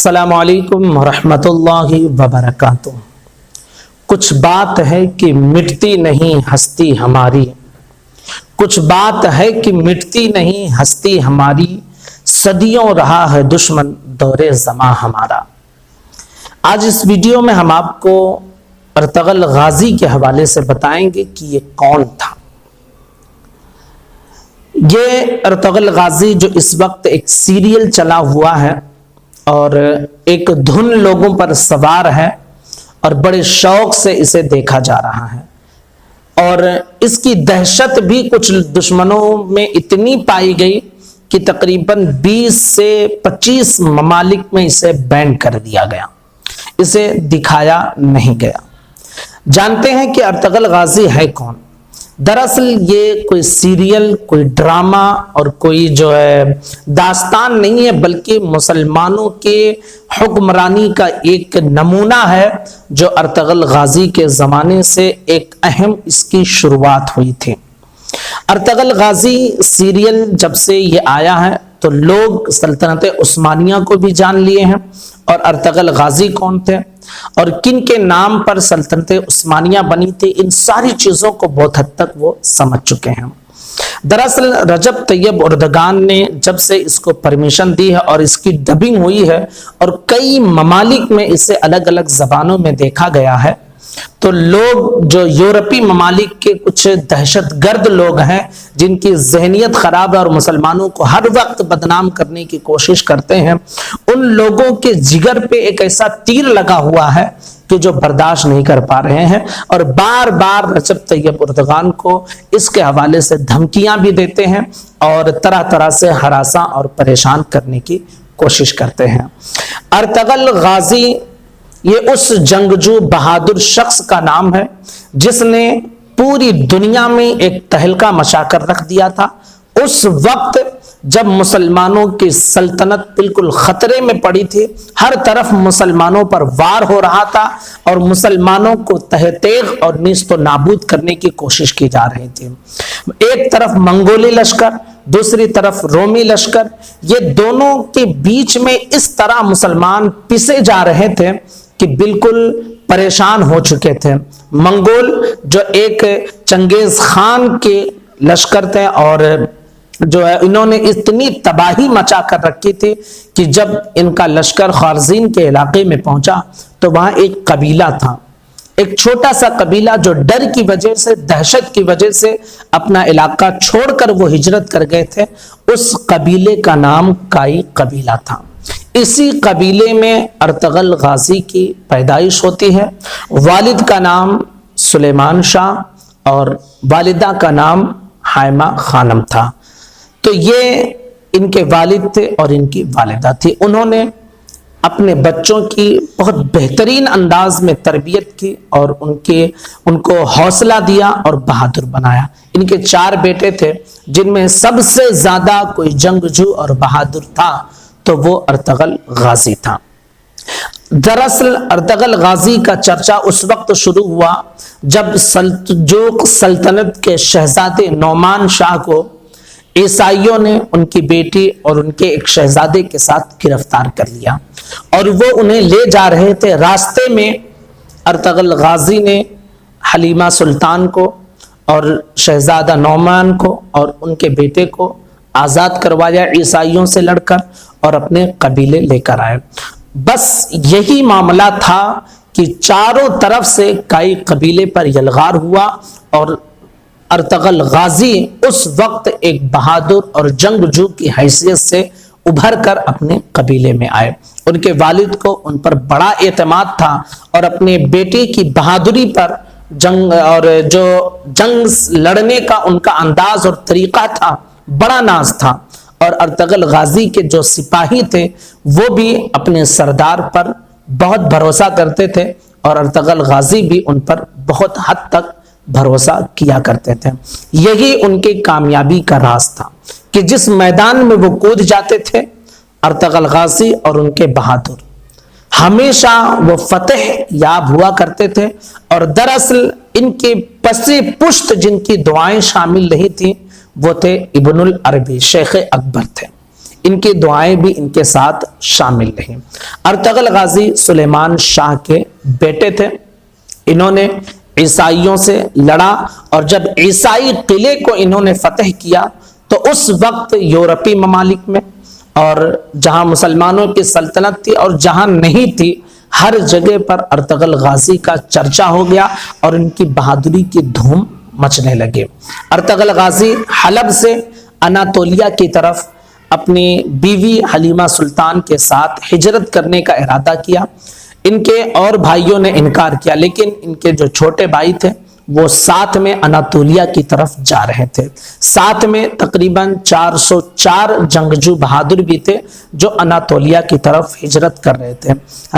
السلام علیکم ورحمۃ اللہ وبرکاتہ۔ کچھ بات ہے کہ مٹتی نہیں ہستی ہماری، کچھ بات ہے کہ مٹتی نہیں ہستی ہماری، صدیوں رہا ہے دشمن دور زماں ہمارا۔ آج اس ویڈیو میں ہم آپ کو ارطغرل غازی کے حوالے سے بتائیں گے کہ یہ کون تھا۔ یہ ارطغرل غازی جو اس وقت ایک سیریل چلا ہوا ہے اور ایک دھن لوگوں پر سوار ہے اور بڑے شوق سے اسے دیکھا جا رہا ہے، اور اس کی دہشت بھی کچھ دشمنوں میں اتنی پائی گئی کہ تقریباً 20 سے 25 ممالک میں اسے بین کر دیا گیا، اسے دکھایا نہیں گیا۔ جانتے ہیں کہ ارطغرل غازی ہے کون؟ دراصل یہ کوئی سیریل، کوئی ڈرامہ اور کوئی جو ہے داستان نہیں ہے، بلکہ مسلمانوں کے حکمرانی کا ایک نمونہ ہے جو ارطغرل غازی کے زمانے سے ایک اہم اس کی شروعات ہوئی تھی۔ ارطغرل غازی سیریل جب سے یہ آیا ہے تو لوگ سلطنت عثمانیہ کو بھی جان لیے ہیں، اور ارطغرل غازی کون تھے اور کن کے نام پر سلطنت عثمانیہ بنی تھی، ان ساری چیزوں کو بہت حد تک وہ سمجھ چکے ہیں۔ دراصل رجب طیب اردگان نے جب سے اس کو پرمیشن دی ہے اور اس کی ڈبنگ ہوئی ہے اور کئی ممالک میں اسے الگ الگ زبانوں میں دیکھا گیا ہے، تو لوگ جو یورپی ممالک کے کچھ دہشت گرد لوگ ہیں جن کی ذہنیت خراب ہے اور مسلمانوں کو ہر وقت بدنام کرنے کی کوشش کرتے ہیں، ان لوگوں کے جگر پہ ایک ایسا تیر لگا ہوا ہے کہ جو برداشت نہیں کر پا رہے ہیں، اور بار بار رجب طیب اردگان کو اس کے حوالے سے دھمکیاں بھی دیتے ہیں اور طرح طرح سے ہراساں اور پریشان کرنے کی کوشش کرتے ہیں۔ ارطغرل غازی یہ اس جنگجو بہادر شخص کا نام ہے جس نے پوری دنیا میں ایک تہلکہ مچا کر رکھ دیا تھا۔ اس وقت جب مسلمانوں کی سلطنت بالکل خطرے میں پڑی تھی، ہر طرف مسلمانوں پر وار ہو رہا تھا اور مسلمانوں کو تہہ تیغ اور نیست و نابود کرنے کی کوشش کی جا رہی تھی۔ ایک طرف منگولی لشکر، دوسری طرف رومی لشکر، یہ دونوں کے بیچ میں اس طرح مسلمان پسے جا رہے تھے کہ بالکل پریشان ہو چکے تھے۔ منگول جو ایک چنگیز خان کے لشکر تھے اور جو ہے انہوں نے اتنی تباہی مچا کر رکھی تھی کہ جب ان کا لشکر خوارزین کے علاقے میں پہنچا تو وہاں ایک قبیلہ تھا، ایک چھوٹا سا قبیلہ جو ڈر کی وجہ سے، دہشت کی وجہ سے اپنا علاقہ چھوڑ کر وہ ہجرت کر گئے تھے۔ اس قبیلے کا نام کائی قبیلہ تھا۔ اسی قبیلے میں ارطغرل غازی کی پیدائش ہوتی ہے۔ والد کا نام سلیمان شاہ اور والدہ کا نام حائمہ خانم تھا۔ تو یہ ان کے والد تھے اور ان کی والدہ تھی۔ انہوں نے اپنے بچوں کی بہت بہترین انداز میں تربیت کی اور ان کو حوصلہ دیا اور بہادر بنایا۔ ان کے 4 بیٹے تھے، جن میں سب سے زیادہ کوئی جنگجو اور بہادر تھا تو وہ ارطغرل غازی تھا۔ دراصل ارطغرل غازی کا چرچا اس وقت شروع ہوا جب سلجوق سلطنت کے شہزادے نعمان شاہ کو عیسائیوں نے ان کی بیٹی اور ان کے ایک شہزادے کے ساتھ گرفتار کر لیا، اور وہ انہیں لے جا رہے تھے۔ راستے میں ارطغرل غازی نے حلیمہ سلطان کو اور شہزادہ نعمان کو اور ان کے بیٹے کو آزاد کروایا عیسائیوں سے لڑ کر، اور اپنے قبیلے لے کر آئے۔ بس یہی معاملہ تھا کہ چاروں طرف سے کئی قبیلے پر یلغار ہوا، اور ارطغرل غازی اس وقت ایک بہادر اور جنگجو کی حیثیت سے ابھر کر اپنے قبیلے میں آئے۔ ان کے والد کو ان پر بڑا اعتماد تھا اور اپنے بیٹے کی بہادری پر جنگ لڑنے کا ان کا انداز اور طریقہ تھا، بڑا ناز تھا۔ اور ارطغرل غازی کے جو سپاہی تھے وہ بھی اپنے سردار پر بہت بھروسہ کرتے تھے، اور ارطغرل غازی بھی ان پر بہت حد تک بھروسہ کیا کرتے تھے۔ یہی ان کی کامیابی کا راز تھا کہ جس میدان میں وہ کود جاتے تھے، ارطغرل غازی اور ان کے بہادر ہمیشہ وہ فتح یاب ہوا کرتے تھے۔ اور دراصل ان کے پس پشت جن کی دعائیں شامل رہی تھیں وہ تھے ابن العربی، شیخ اکبر تھے۔ ان کی دعائیں بھی ان کے ساتھ شامل رہیں۔ ارطغرل غازی سلیمان شاہ کے بیٹے تھے. انہوں نے عیسائیوں سے لڑا اور جب عیسائی قلعے کو انہوں نے فتح کیا تو اس وقت یورپی ممالک میں اور جہاں مسلمانوں کی سلطنت تھی اور جہاں نہیں تھی ہر جگہ پر ارطغرل غازی کا چرچا ہو گیا اور ان کی بہادری کی دھوم مچنے لگے. ارطغرل غازی حلب سے اناطولیہ کی طرف اپنی بیوی حلیمہ سلطان کے ساتھ ہجرت کرنے کا ارادہ کیا. ان کے اور بھائیوں نے انکار کیا لیکن ان کے جو چھوٹے بھائی تھے وہ ساتھ میں اناطولیہ کی طرف جا رہے تھے. ساتھ میں تقریباً 404 جنگجو بہادر بھی تھے جو اناطولیہ کی طرف ہجرت کر رہے تھے.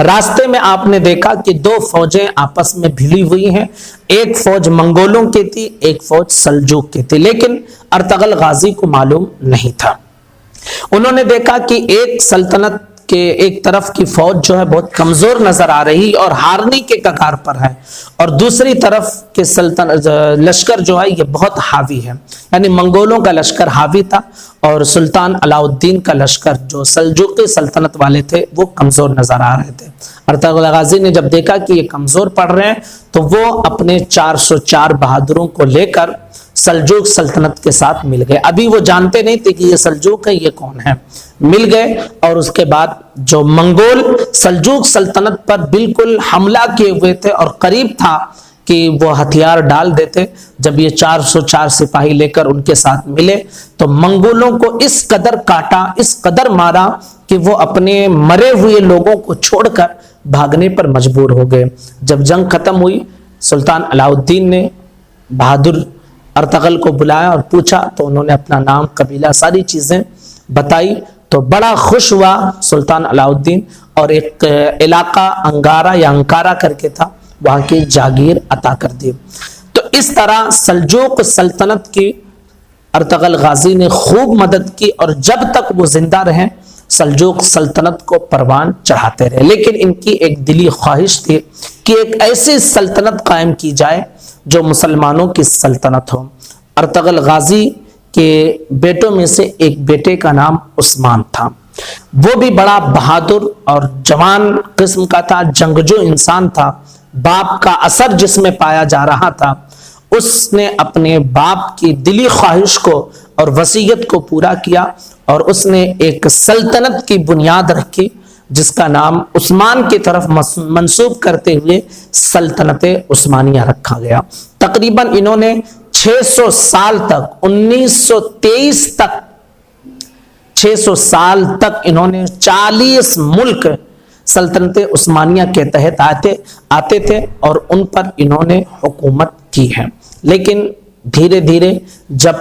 راستے میں آپ نے دیکھا کہ دو فوجیں آپس میں بھلی ہوئی ہیں. ایک فوج منگولوں کی تھی, ایک فوج سلجوق کی تھی, لیکن ارطغرل غازی کو معلوم نہیں تھا. انہوں نے دیکھا کہ ایک سلطنت کہ ایک طرف کی فوج جو ہے بہت کمزور نظر آ رہی اور ہارنے کے کگار پر ہے اور دوسری طرف کے لشکر جو ہے یہ بہت حاوی ہے. یعنی منگولوں کا لشکر حاوی تھا اور سلطان علاؤ الدین کا لشکر جو سلجوقی سلطنت والے تھے وہ کمزور نظر آ رہے تھے. ارطغرل غازی نے جب دیکھا کہ یہ کمزور پڑ رہے ہیں تو وہ اپنے 404 بہادروں کو لے کر سلجوق سلطنت کے ساتھ مل گئے. ابھی وہ جانتے نہیں تھے کہ یہ سلجوق ہے, یہ کون ہے. مل گئے اور اس کے بعد جو منگول سلجوق سلطنت پر بالکل حملہ کیے ہوئے تھے اور قریب تھا کہ وہ ہتھیار ڈال دیتے, جب یہ 404 سپاہی لے کر ان کے ساتھ ملے تو منگولوں کو اس قدر کاٹا, اس قدر مارا کہ وہ اپنے مرے ہوئے لوگوں کو چھوڑ کر بھاگنے پر مجبور ہو گئے. جب جنگ ختم ہوئی سلطان علاؤ الدین نے بہادر ارطغرل کو بلایا اور پوچھا تو انہوں نے اپنا نام, قبیلہ, ساری چیزیں بتائی تو بڑا خوش ہوا سلطان علاؤ الدین اور ایک علاقہ انگارا یا انکارا کر کے تھا وہاں کی جاگیر عطا کر دی. تو اس طرح سلجوق سلطنت کی ارطغرل غازی نے خوب مدد کی اور جب تک وہ زندہ رہے سلجوق سلطنت کو پروان چڑھاتے رہے. لیکن ان کی ایک دلی خواہش تھی کہ ایک ایسی سلطنت قائم کی جائے جو مسلمانوں کی سلطنت ہو. ارطغرل غازی کے بیٹوں میں سے ایک بیٹے کا نام عثمان تھا. وہ بھی بڑا بہادر اور جوان قسم کا تھا, جنگجو انسان تھا. باپ کا اثر جس میں پایا جا رہا تھا اس نے اپنے باپ کی دلی خواہش کو اور وصیت کو پورا کیا اور اس نے ایک سلطنت کی بنیاد رکھی جس کا نام عثمان کی طرف منسوب کرتے ہوئے سلطنت عثمانیہ رکھا گیا. تقریباً انہوں نے 600 سال تک 1923 تک 600 سال تک انہوں نے 40 ملک سلطنت عثمانیہ کے تحت آتے تھے اور ان پر انہوں نے حکومت کی ہے. لیکن دھیرے دھیرے جب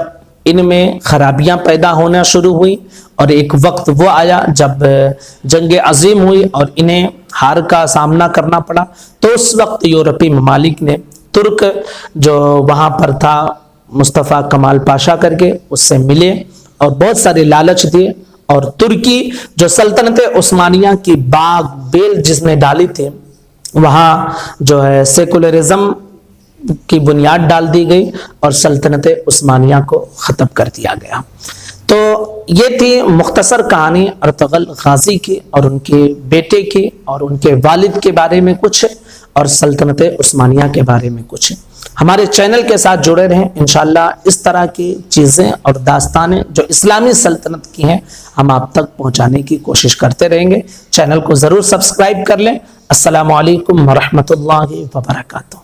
ان میں خرابیاں پیدا ہونا شروع ہوئی اور ایک وقت وہ آیا جب جنگ عظیم ہوئی اور انہیں ہار کا سامنا کرنا پڑا تو اس وقت یورپی ممالک نے ترک جو وہاں پر تھا مصطفیٰ کمال پاشا کر کے اس سے ملے اور بہت سارے لالچ دیے اور ترکی جو سلطنت عثمانیہ کی باغ بیل جس نے ڈالی تھی وہاں جو ہے سیکولرزم کی بنیاد ڈال دی گئی اور سلطنت عثمانیہ کو ختم کر دیا گیا. تو یہ تھی مختصر کہانی ارطغرل غازی کی اور ان کے بیٹے کی اور ان کے والد کے بارے میں کچھ اور سلطنت عثمانیہ کے بارے میں کچھ. ہمارے چینل کے ساتھ جڑے رہیں, انشاءاللہ اس طرح کی چیزیں اور داستانیں جو اسلامی سلطنت کی ہیں ہم آپ تک پہنچانے کی کوشش کرتے رہیں گے. چینل کو ضرور سبسکرائب کر لیں. السلام علیکم ورحمۃ اللہ وبرکاتہ.